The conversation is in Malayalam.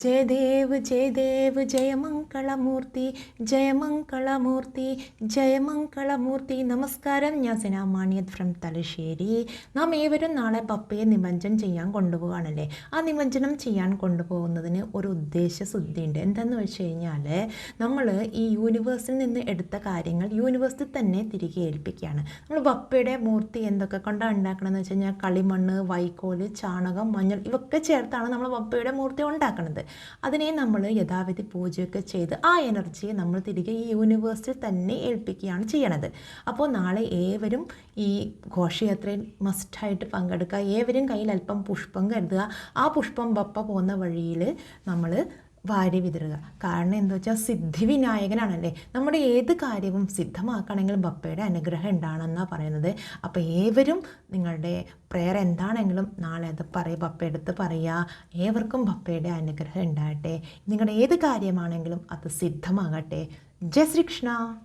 जय देव जय मंगलमूर्ति जय मंगलमूर्ति जय मंगलमൂർത്തി. നമസ്കാരം, ഞാൻ സിന മാണിയത് ഫ്രം തലശ്ശേരി. നാം ഏവരും നാളെ പപ്പയെ നിമജ്ജനം ചെയ്യാൻ കൊണ്ടുപോവുകയാണല്ലേ. ആ നിമജ്ജനം ചെയ്യാൻ കൊണ്ടുപോകുന്നതിന് ഒരു ഉദ്ദേശശുദ്ധിയുണ്ട്. എന്താണെന്ന് വെച്ച് കഴിഞ്ഞാൽ നമ്മൾ ഈ യൂണിവേഴ്സിൽ നിന്ന് എടുത്ത കാര്യങ്ങൾ യൂണിവേഴ്സിൽ തന്നെ തിരികെ ഏൽപ്പിക്കുകയാണ്. നമ്മൾ പപ്പയുടെ മൂർത്തി എന്തൊക്കെ കൊണ്ടാണ് ഉണ്ടാക്കണമെന്ന് വെച്ച് കഴിഞ്ഞാൽ കളിമണ്ണ്, വൈക്കോല്, ചാണകം, മഞ്ഞൾ ഇവയൊക്കെ ചേർത്താണ് നമ്മൾ പപ്പയുടെ മൂർത്തി ഉണ്ടാക്കുന്നത്. അതിനെ നമ്മൾ യഥാവിധി പൂജയൊക്കെ ചെയ്ത് ആ എനർജിയെ നമ്മൾ തിരികെ ഈ യൂണിവേഴ്സിൽ തന്നെ ഏൽപ്പിക്കുകയാണ് ചെയ്യണത്. അപ്പോൾ നാളെ ഏവരും ഈ ഘോഷയാത്രയിൽ മസ്റ്റായിട്ട് പങ്കെടുക്കുക. ഏവരും കയ്യിൽ അല്പം പുഷ്പം കരുതുക. ആ പുഷ്പം പപ്പ പോകുന്ന വഴിയിൽ നമ്മൾ വാരി വിതറുക. കാരണം എന്താ വെച്ചാൽ സിദ്ധി വിനായകനാണല്ലേ. നമ്മുടെ ഏത് കാര്യവും സിദ്ധമാക്കണമെങ്കിലും ബപ്പയുടെ അനുഗ്രഹം ഉണ്ടാണെന്നാണ് പറയുന്നത്. അപ്പോൾ ഏവരും നിങ്ങളുടെ പ്രെയർ എന്താണെങ്കിലും നാളെ അത് ബപ്പയെടുത്ത് പറയുക. ഏവർക്കും ബപ്പയുടെ അനുഗ്രഹം ഉണ്ടാകട്ടെ. നിങ്ങളുടെ ഏത് കാര്യമാണെങ്കിലും അത് സിദ്ധമാകട്ടെ. ജയ് ശ്രീകൃഷ്ണ.